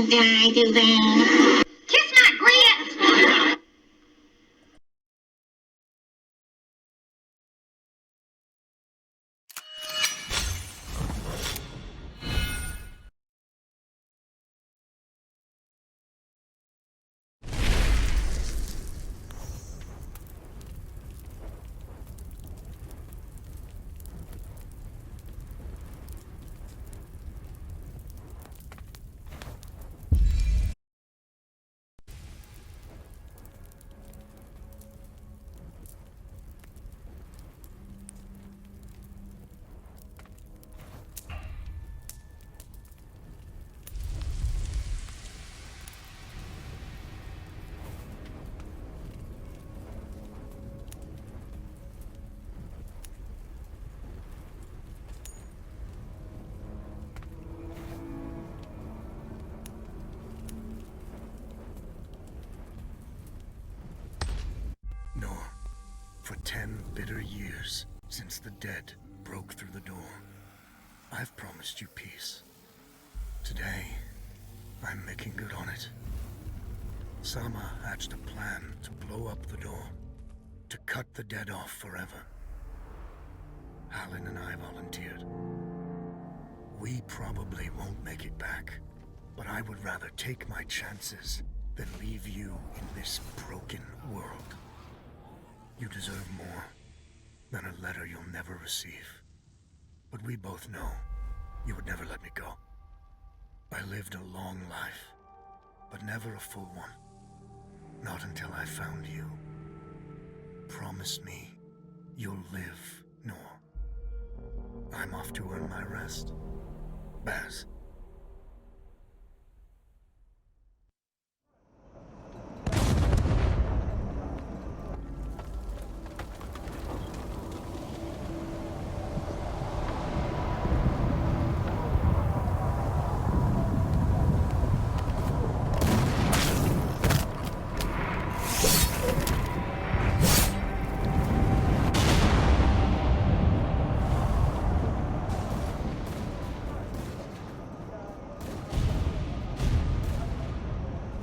Die to them. Kiss my grits! Nor, for 10 bitter years since the dead broke through the door, I've promised you peace. Today, I'm making good on it. Sama hatched a plan to blow up the door, to cut the dead off forever. Halin and I volunteered. We probably won't make it back, but I would rather take my chances than leave you in this broken world. You deserve more than a letter you'll never receive. But we both know you would never let me go. I lived a long life, but never a full one. Not until I found you. Promise me you'll live, Nor. I'm off to earn my rest. Baz.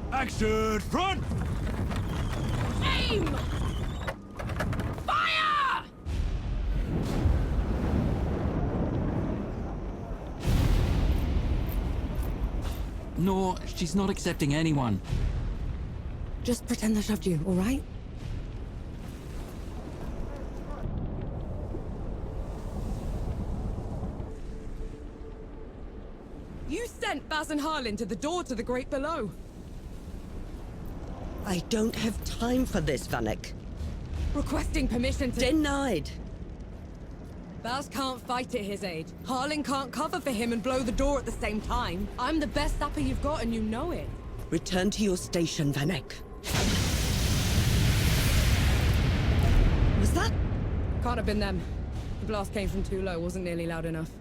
Action front! Aim! Fire! No, she's not accepting anyone. Just pretend I shoved you, all right? You sent Baz and Harlin to the door to the Great Below. I don't have time for this, Vanek. Requesting permission to... Denied. Baz can't fight at his age. Harlin can't cover for him and blow the door at the same time. I'm the best sapper you've got and you know it. Return to your station, Vanek. Was that? Can't have been them. The blast came from too low, wasn't nearly loud enough.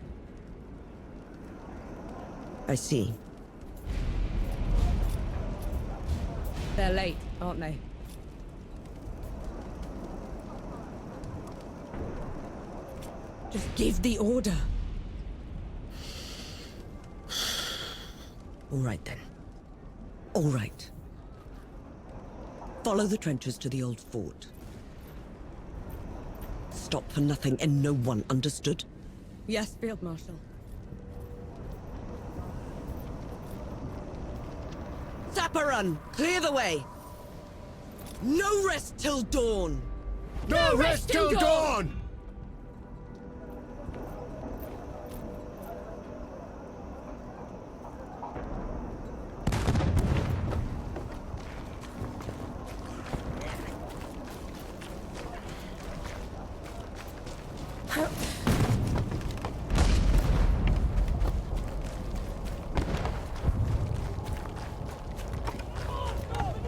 I see. They're late, aren't they? Just give the order. All right, then. All right. Follow the trenches to the old fort. Stop for nothing and no one, understood? Yes, Field Marshal. Sapperun, clear the way! No rest till dawn! No rest till dawn!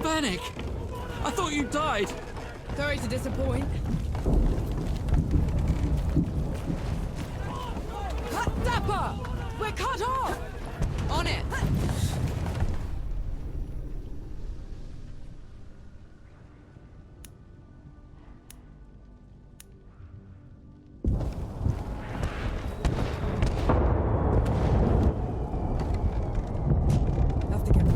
Vanek! I thought you died! Sorry to disappoint. Cut Dapper! We're cut off! On it! Have to get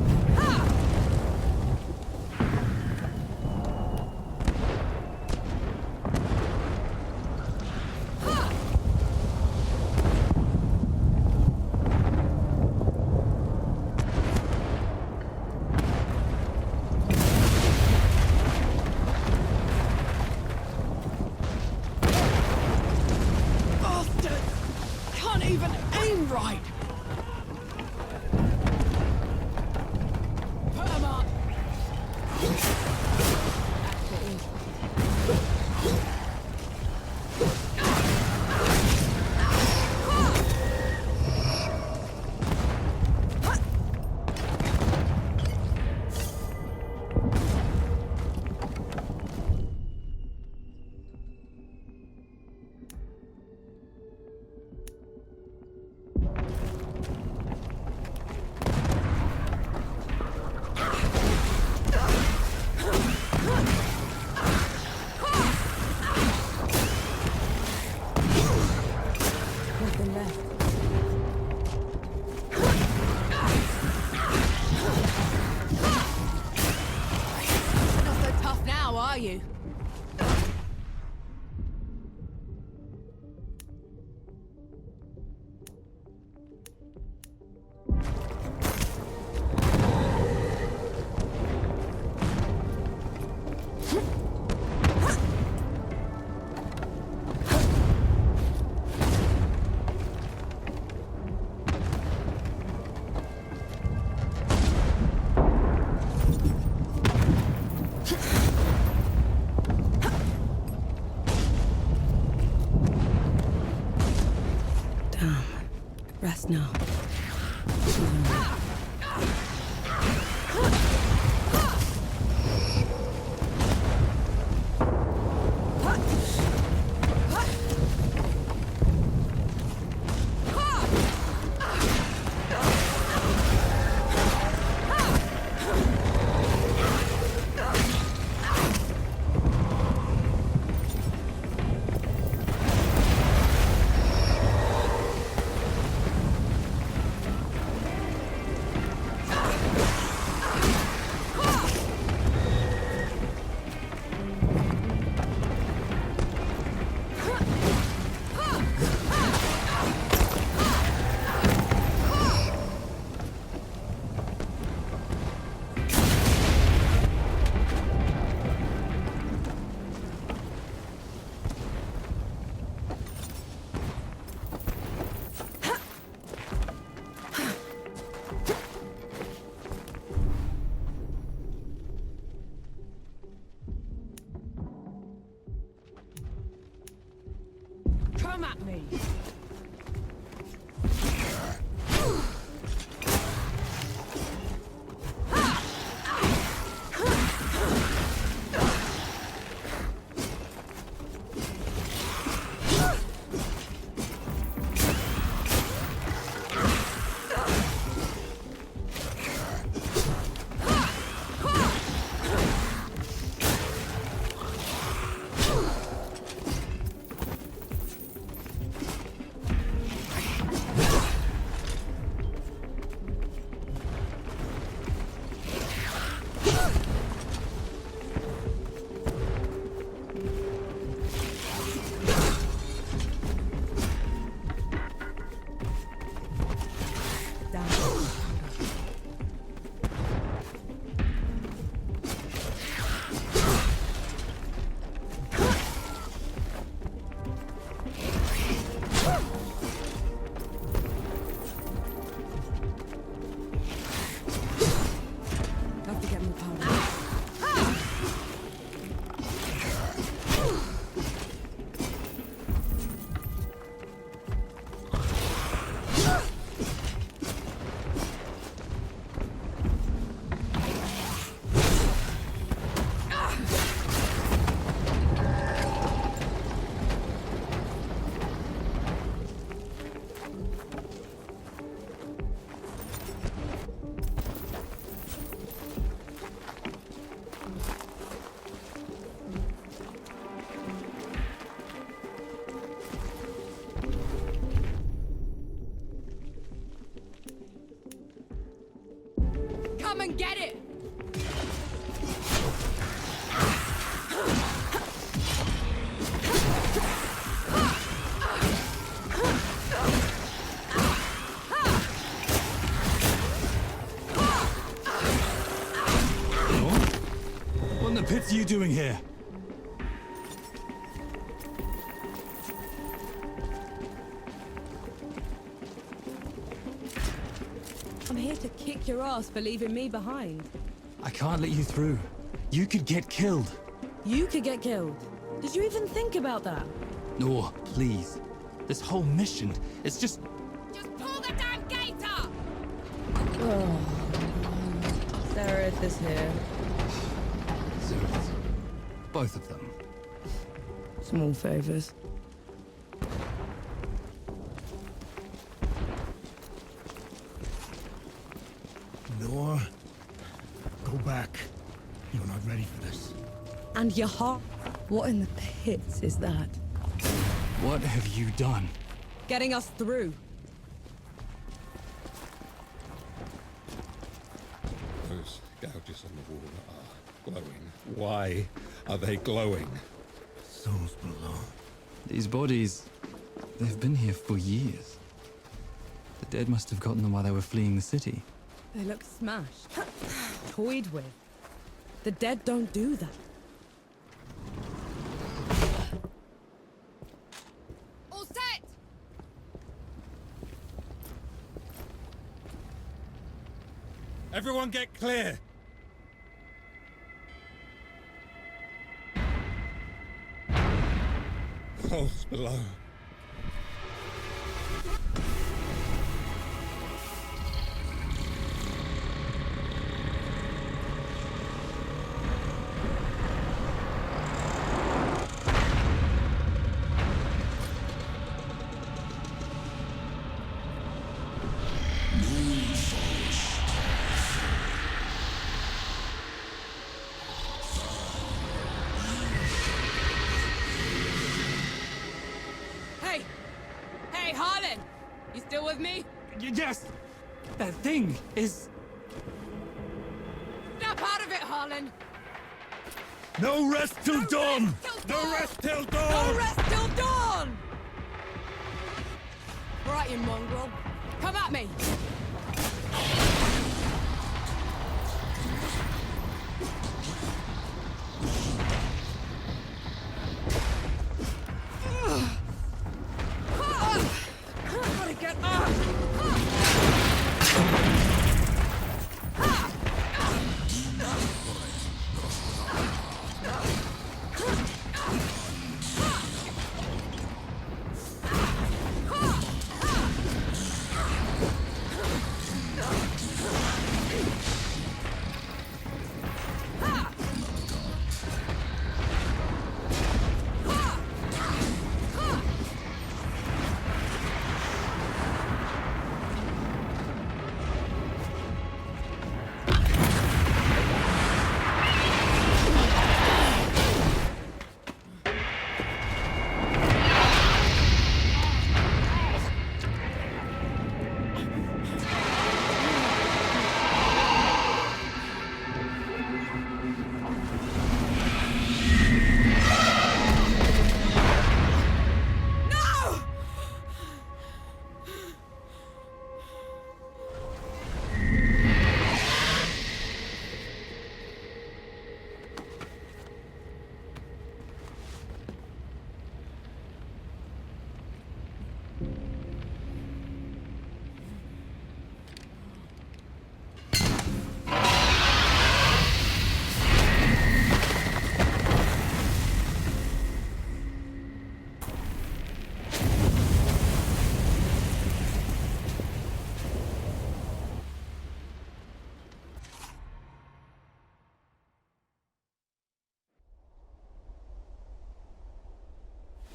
Come and get it! What in the pits are you doing here? I'm here to kick your ass for leaving me behind. I can't let you through. You could get killed. You could get killed. Did you even think about that? Nor, please. This whole mission, it's just... Just pull the damn gate up! Oh, Zareth is here. Zereth. Both of them. Small favors. Nor, go back. You're not ready for this. And your heart? What in the pits is that? What have you done? Getting us through. Those gouges on the wall are glowing. Why are they glowing? Souls below. These bodies, they've been here for years. The dead must have gotten them while they were fleeing the city. They look smashed. Toyed with. The dead don't do that. All set! Everyone get clear! Souls below. Hey! Hey, Harlan! You still with me? Yes! That thing is... Snap out of it, Harlan! No rest till dawn! Till No dawn! rest till No dawn! rest till dawn! Right, you mongrel. Come at me! Gotta get up!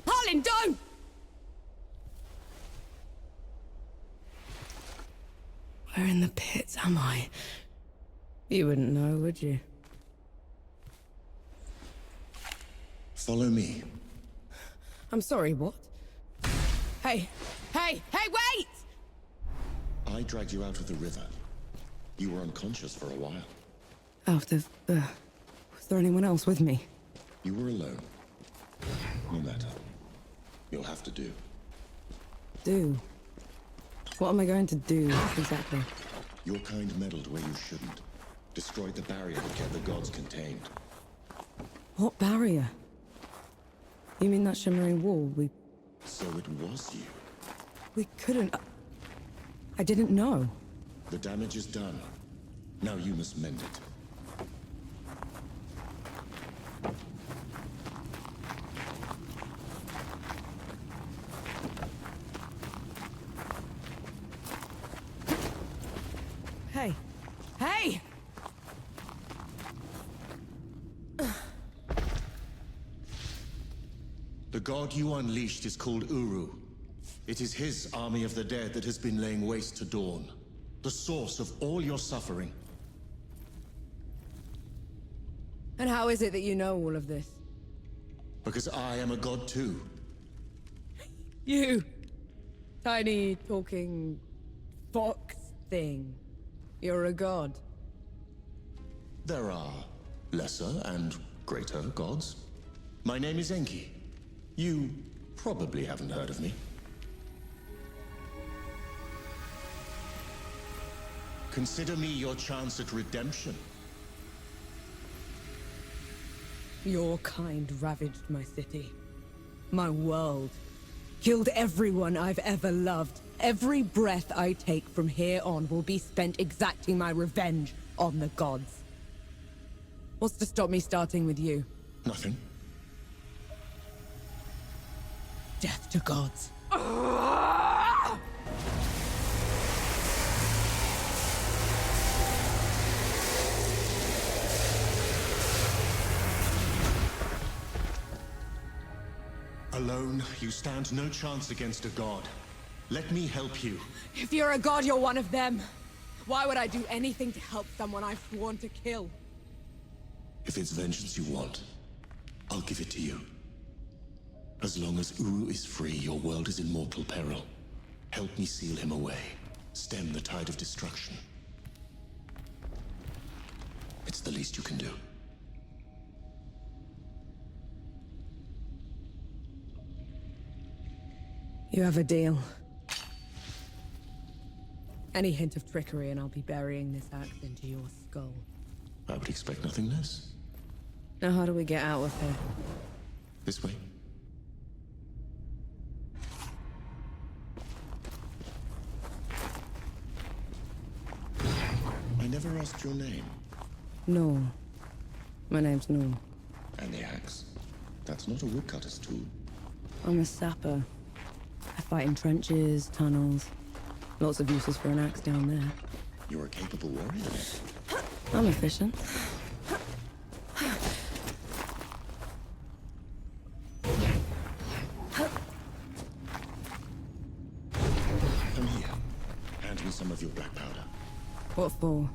Harlan, don't! Where in the pits am I? You wouldn't know, would you? Follow me. I'm sorry, what? Hey! Hey! Hey, wait! I dragged you out of the river. You were unconscious for a while. Out of, was there anyone else with me? You were alone. No matter. You'll have to do. Do? What am I going to do, exactly? Your kind meddled where you shouldn't. Destroyed the barrier that kept the gods contained. What barrier? You mean that shimmering wall? So it was you. We couldn't... I didn't know. The damage is done. Now you must mend it. Hey. Hey! The god you unleashed is called Uru. It is his army of the dead that has been laying waste to Dawn. The source of all your suffering. And how is it that you know all of this? Because I am a god too. You! Tiny, talking... fox thing. You're a god. There are lesser and greater gods. My name is Enki. You probably haven't heard of me. Consider me your chance at redemption. Your kind ravaged my city. My world. Killed everyone I've ever loved. Every breath I take from here on will be spent exacting my revenge on the gods. What's to stop me starting with you? Nothing. Death to gods. Alone, you stand no chance against a god. Let me help you. If you're a god, you're one of them. Why would I do anything to help someone I've sworn to kill? If it's vengeance you want, I'll give it to you. As long as Uru is free, your world is in mortal peril. Help me seal him away. Stem the tide of destruction. It's the least you can do. You have a deal. Any hint of trickery and I'll be burying this axe into your skull. I would expect nothing less. Now how do we get out of here? This way. I never asked your name. No. My name's Norm. And the axe. That's not a woodcutter's tool. I'm a sapper. I fight in trenches, tunnels. Lots of uses for an axe down there. You're a capable warrior. I'm efficient. Come here. Hand me some of your black powder. What for?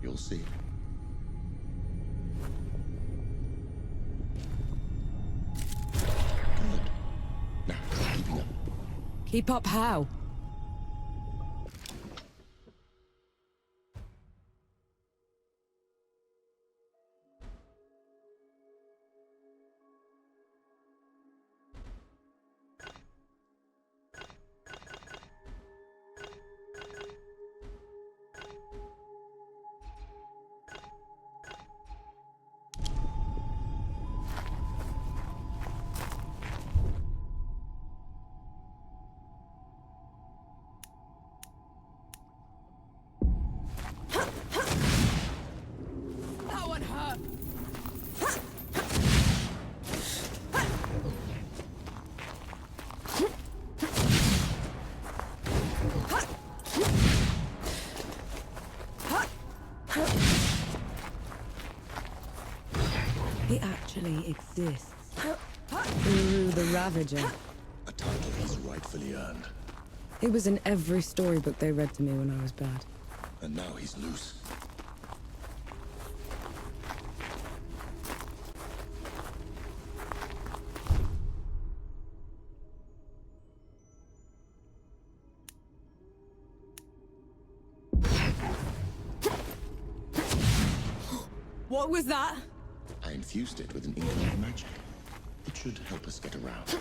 You'll see. Good. Now, try keeping up. Keep up how? That one hurt. He actually exists. Uru the Ravager. A title he's rightfully earned. He was in every storybook they read to me when I was bad. And now he's loose. What was that? I infused it with an inkling of magic. It should help us get around.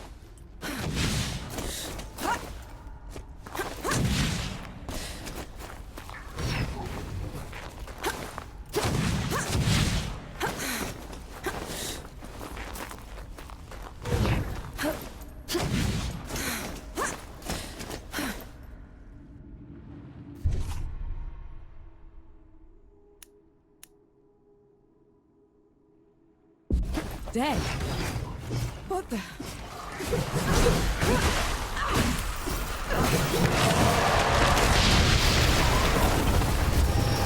Dead? What the?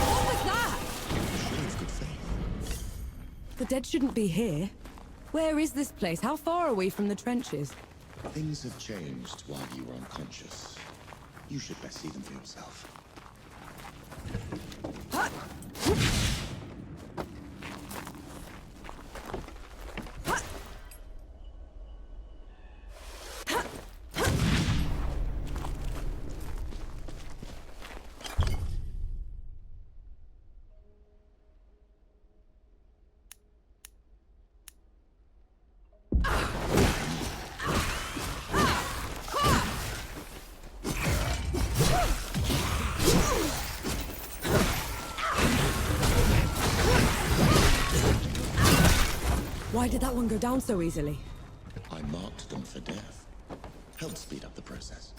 What was that? Show of good faith. The dead shouldn't be here. Where is this place? How far are we from the trenches? Things have changed while you were unconscious. You should best see them for yourself. Why did that one go down so easily? I marked them for death. Help speed up the process.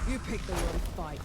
You picked the wrong fight.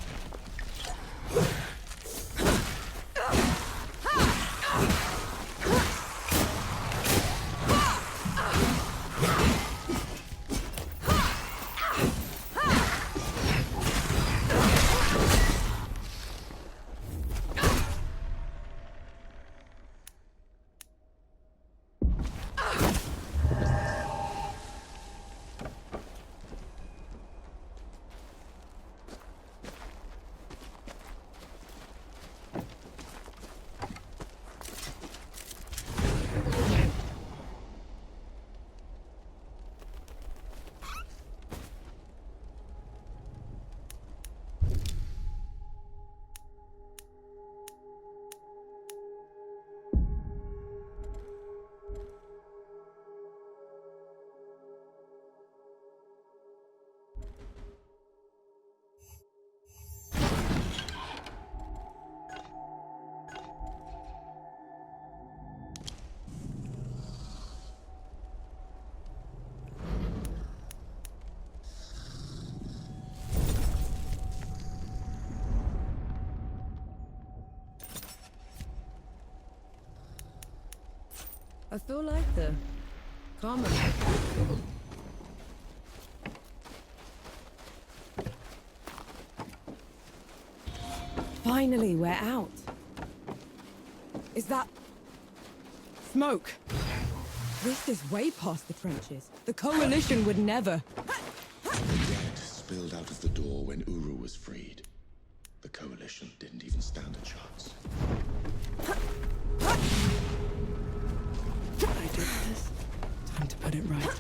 I feel like the common. Finally, we're out. Is that smoke? This is way past the trenches. The Coalition would never. The dead spilled out of the door when Uru was freed. The Coalition didn't even stand a chance. I did this. Time to put it right.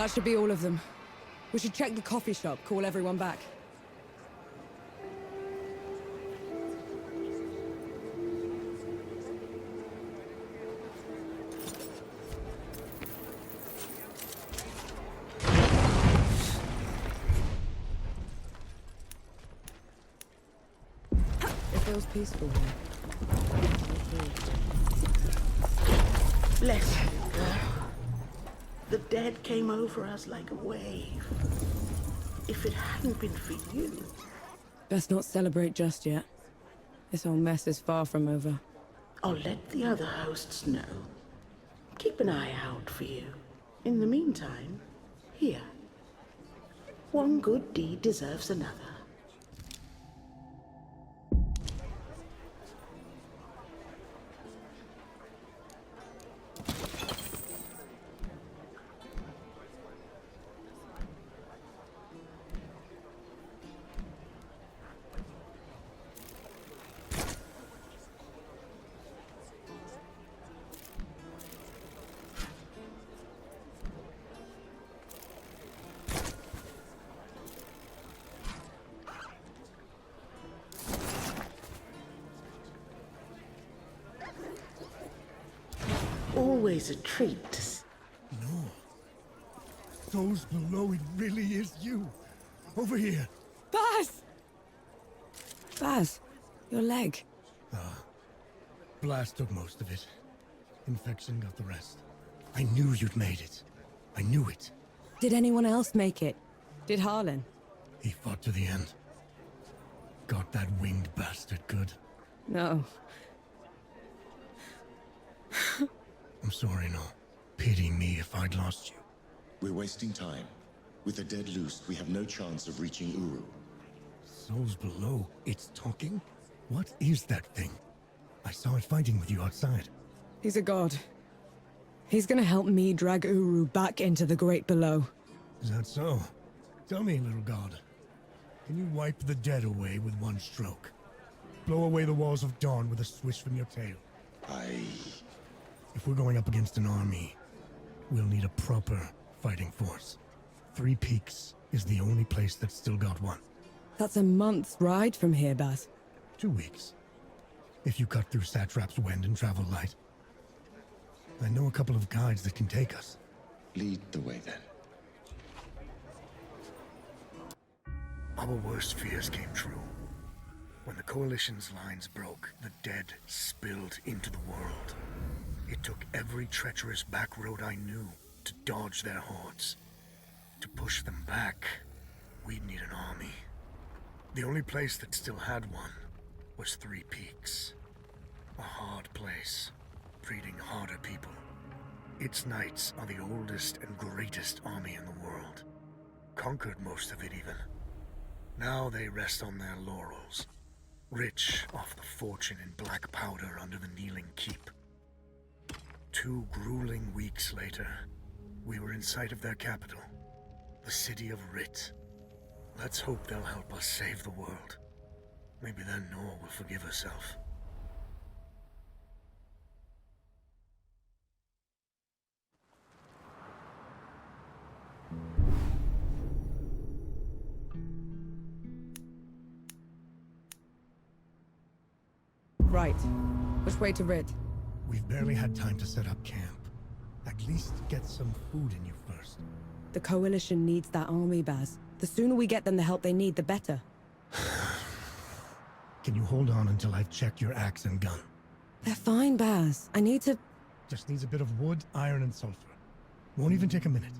That should be all of them. We should check the coffee shop, call everyone back. It feels peaceful here. Bless you, girl. The dead came over us like a wave. If it hadn't been for you... Best not celebrate just yet. This whole mess is far from over. I'll let the other hosts know. Keep an eye out for you. In the meantime, here. One good deed deserves another. Always a treat to see. No. Those below, it really is you. Over here. Baz! Baz, your leg. Blast took most of it. Infection got the rest. I knew you'd made it. I knew it. Did anyone else make it? Did Harlan? He fought to the end. Got that winged bastard good. No. I'm sorry, no. Pity me if I'd lost you. We're wasting time. With the dead loose, we have no chance of reaching Uru. Souls below, it's talking? What is that thing? I saw it fighting with you outside. He's a god. He's gonna help me drag Uru back into the Great Below. Is that so? Tell me, little god. Can you wipe the dead away with one stroke? Blow away the walls of dawn with a swish from your tail? If we're going up against an army, we'll need a proper fighting force. Three Peaks is the only place that's still got one. That's a month's ride from here, Baz. 2 weeks. If you cut through Satrap's Wend and travel light. I know a couple of guides that can take us. Lead the way, then. Our worst fears came true. When the Coalition's lines broke, the dead spilled into the world. It took every treacherous back road I knew to dodge their hordes. To push them back, we'd need an army. The only place that still had one was Three Peaks. A hard place, breeding harder people. Its knights are the oldest and greatest army in the world. Conquered most of it even. Now they rest on their laurels, rich off the fortune in black powder under the Kneeling Keep. 2 grueling weeks later, we were in sight of their capital, the city of Rit. Let's hope they'll help us save the world. Maybe then Nor will forgive herself. Right. Which way to Rid? We've barely had time to set up camp. At least get some food in you first. The Coalition needs that army, Baz. The sooner we get them the help they need, the better. Can you hold on until I've checked your axe and gun? They're fine, Baz. I need to... Just needs a bit of wood, iron, and sulfur. Won't even take a minute.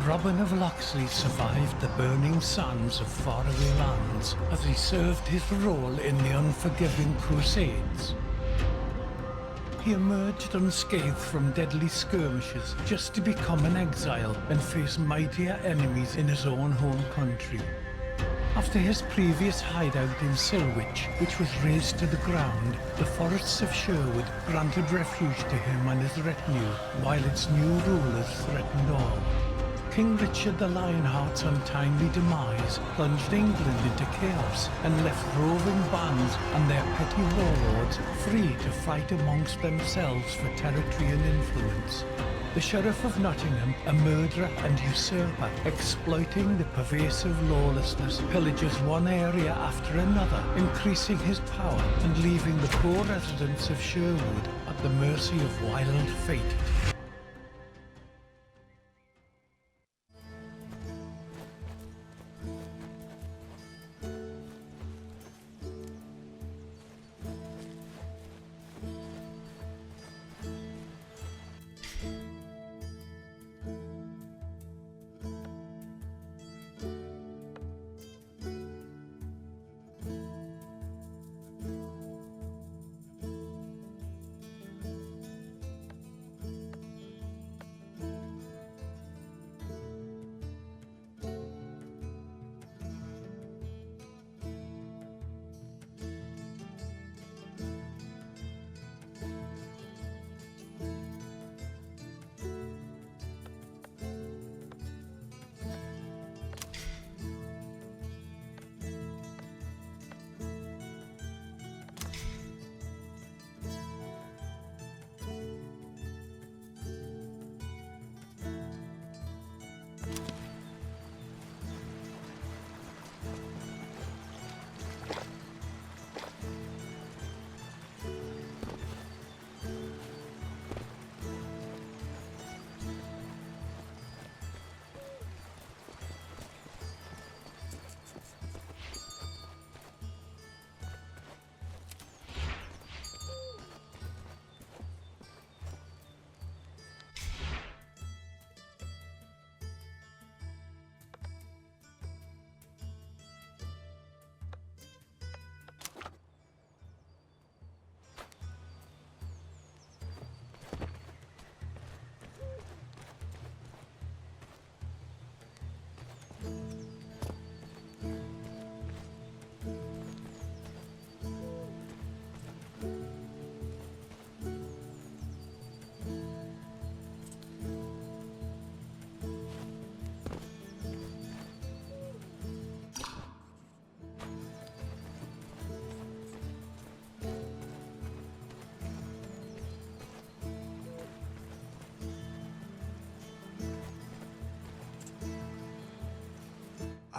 Robin of Locksley survived the burning sands of faraway lands as he served his role in the unforgiving Crusades. He emerged unscathed from deadly skirmishes just to become an exile and face mightier enemies in his own home country. After his previous hideout in Silwich, which was razed to the ground, the forests of Sherwood granted refuge to him and his retinue, while its new rulers threatened all. King Richard the Lionheart's untimely demise plunged England into chaos and left roving bands and their petty warlords free to fight amongst themselves for territory and influence. The Sheriff of Nottingham, a murderer and usurper, exploiting the pervasive lawlessness, pillages one area after another, increasing his power and leaving the poor residents of Sherwood at the mercy of wild fate.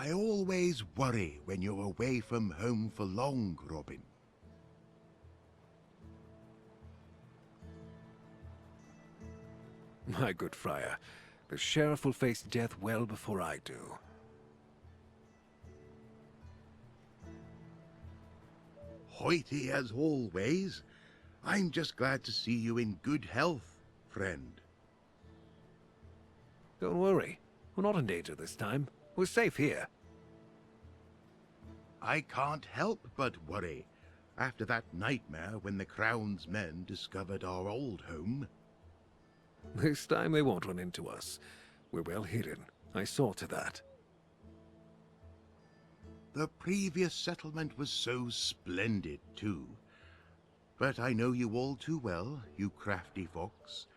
I always worry when you're away from home for long, Robin. My good friar, the sheriff will face death well before I do. Hoity as always. I'm just glad to see you in good health, friend. Don't worry. We're not in danger this time. We're safe here. I can't help but worry after that nightmare when the Crown's men discovered our old home. This time they won't run into us. We're well hidden. I saw to that. The previous settlement was so splendid, too. But I know you all too well, you crafty fox.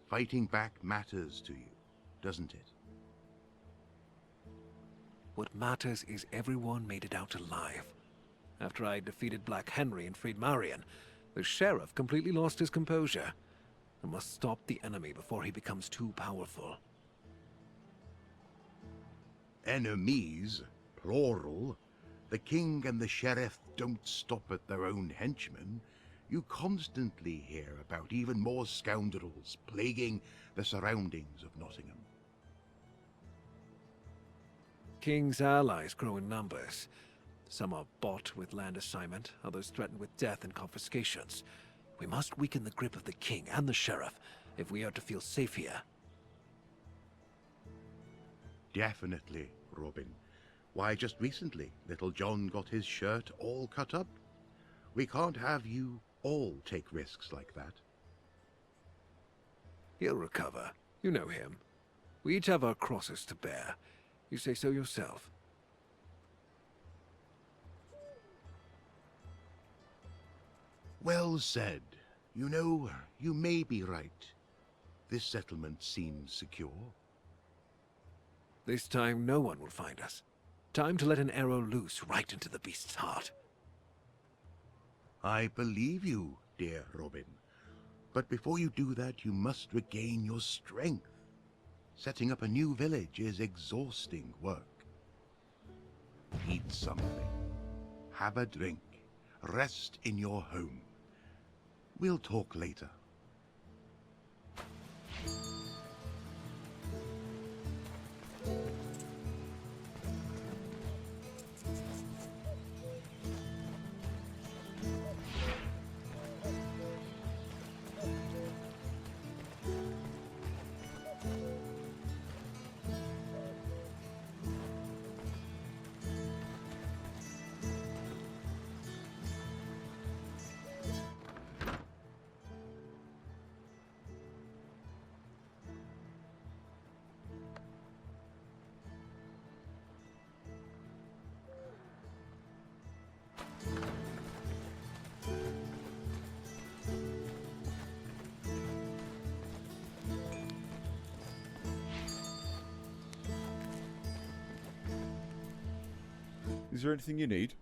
Fighting back matters to you, doesn't it? What matters is everyone made it out alive. After I defeated Black Henry and freed Marion, the sheriff completely lost his composure. I must stop the enemy before he becomes too powerful. Enemies, plural. The king and the sheriff don't stop at their own henchmen. You constantly hear about even more scoundrels plaguing the surroundings of Nottingham. King's allies grow in numbers. Some are bought with land assignment, others threatened with death and confiscations. We must weaken the grip of the king and the sheriff if we are to feel safe here. Definitely, Robin. Why, just recently, little John got his shirt all cut up. We can't have you all take risks like that. He'll recover. You know him. We each have our crosses to bear. You say so yourself. Well said. You know, you may be right. This settlement seems secure. This time no one will find us. Time to let an arrow loose right into the beast's heart. I believe you, dear Robin. But before you do that, you must regain your strength. Setting up a new village is exhausting work. Eat something. Have a drink. Rest in your home. We'll talk later. Is there anything you need?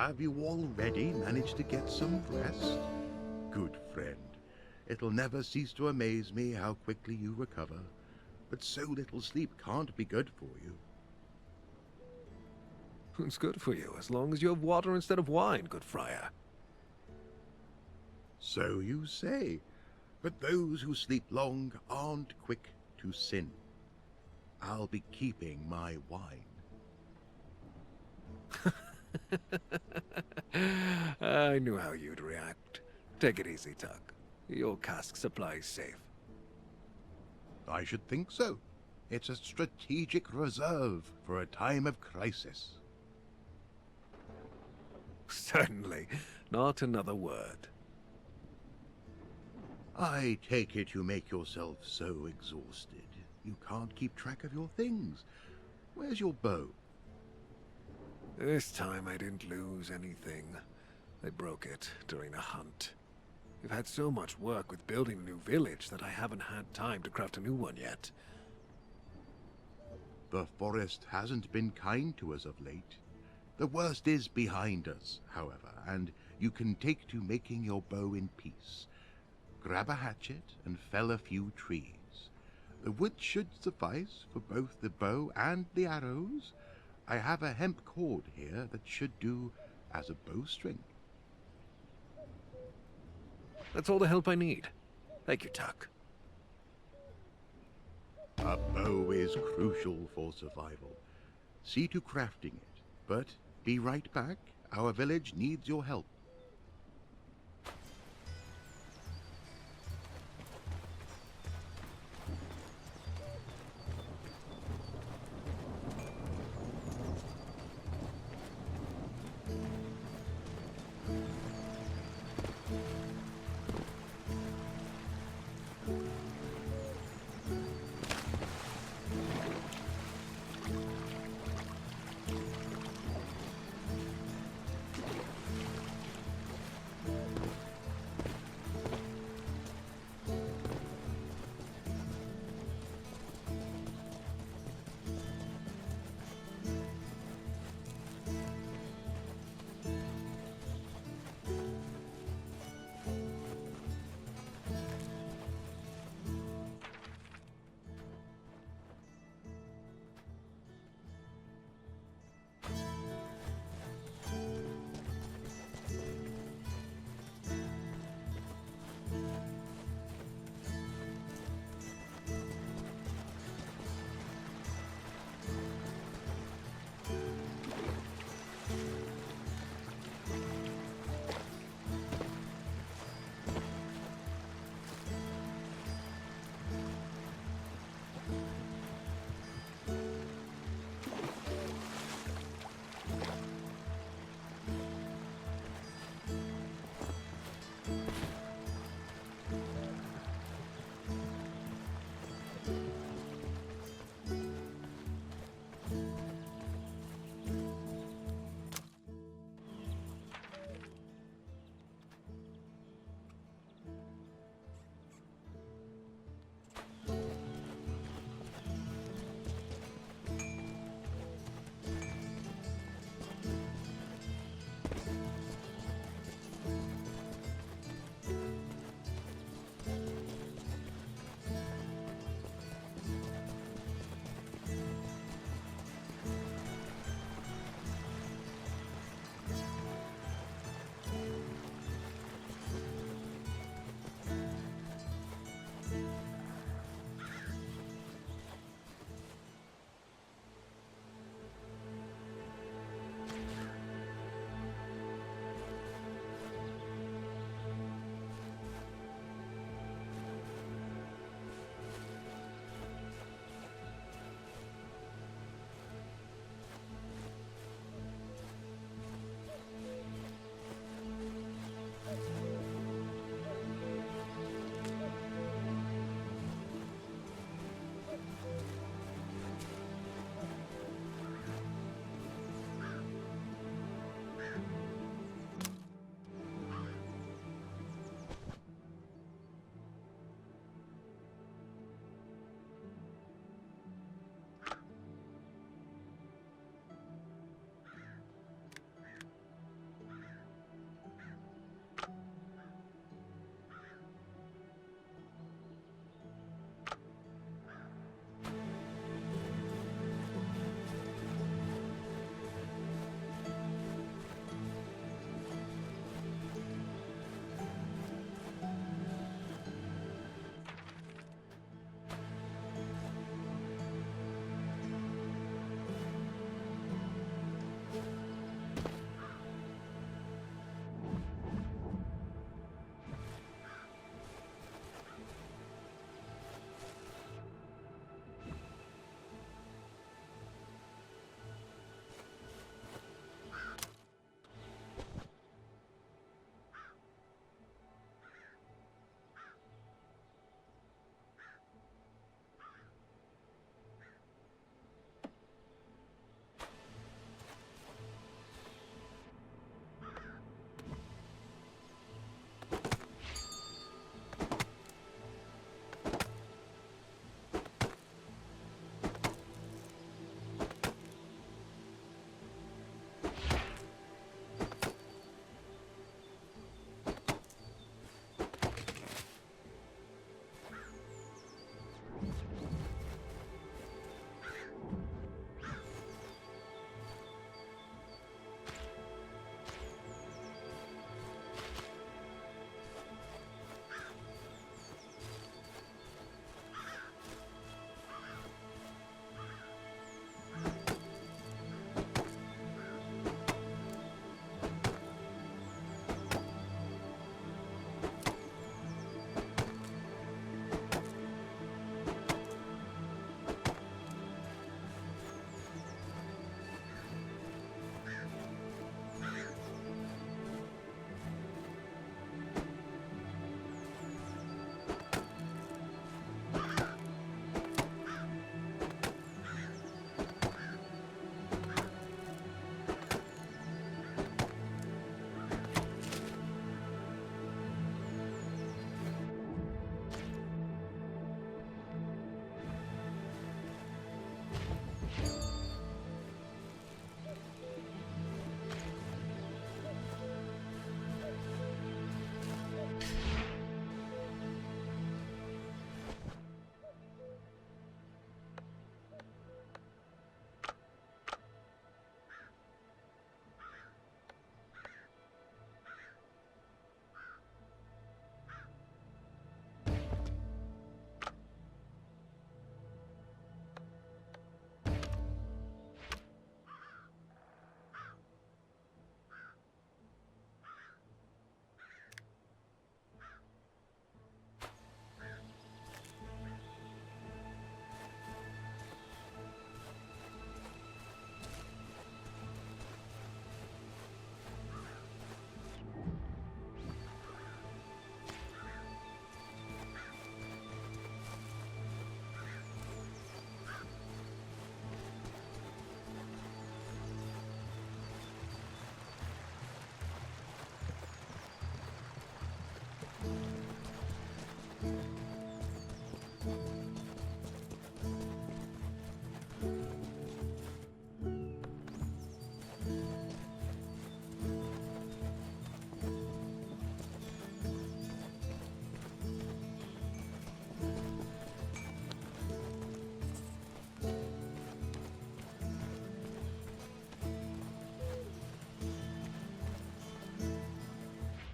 Have you already managed to get some rest? Good friend. It'll never cease to amaze me how quickly you recover. But so little sleep can't be good for you. It's good for you, as long as you have water instead of wine, good friar. So you say. But those who sleep long aren't quick to sin. I'll be keeping my wine. I knew how you'd react. Take it easy, Tuck. Your cask supply's safe. I should think so. It's a strategic reserve for a time of crisis. Certainly. Not another word. I take it you make yourself so exhausted you can't keep track of your things. Where's your bow? This time I didn't lose anything. They broke it during a hunt. We've had so much work with building a new village that I haven't had time to craft a new one yet. The forest hasn't been kind to us of late. The worst is behind us, however, and you can take to making your bow in peace. Grab a hatchet and fell a few trees. The wood should suffice for both the bow and the arrows. I have a hemp cord here that should do as a bowstring. That's all the help I need. Thank you, Tuck. A bow is crucial for survival. See to crafting it, but be right back. Our village needs your help.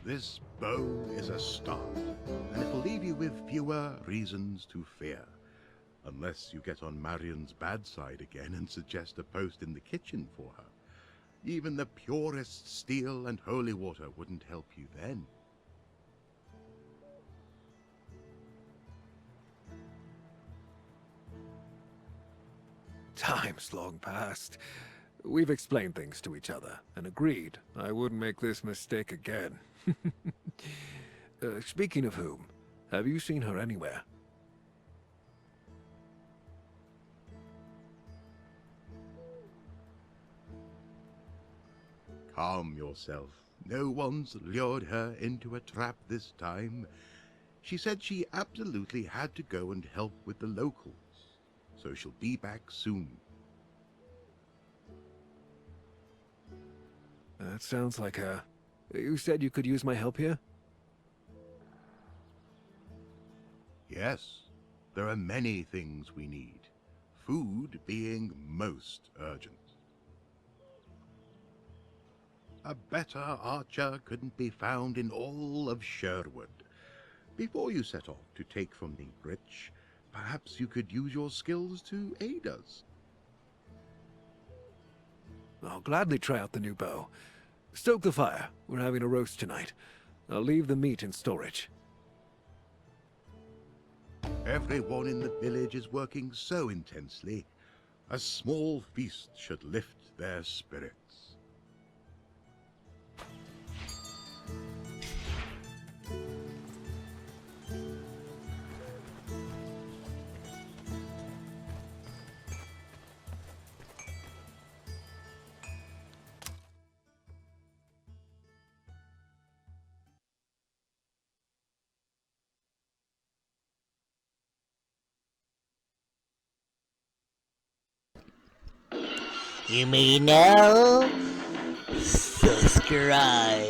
This bow is a start, and it'll leave you with fewer reasons to fear. Unless you get on Marion's bad side again and suggest a post in the kitchen for her. Even the purest steel and holy water wouldn't help you then. Time's long past. We've explained things to each other and agreed I wouldn't make this mistake again. Speaking of whom, have you seen her anywhere? Calm yourself. No one's lured her into a trap this time. She said she absolutely had to go and help with the locals, so she'll be back soon. That sounds like her. You said you could use my help here? Yes, there are many things we need, food being most urgent. A better archer couldn't be found in all of Sherwood. Before you set off to take from the rich, perhaps you could use your skills to aid us. I'll gladly try out the new bow. Stoke the fire. We're having a roast tonight. I'll leave the meat in storage. Everyone in the village is working so intensely. A small feast should lift their spirits. You may now subscribe.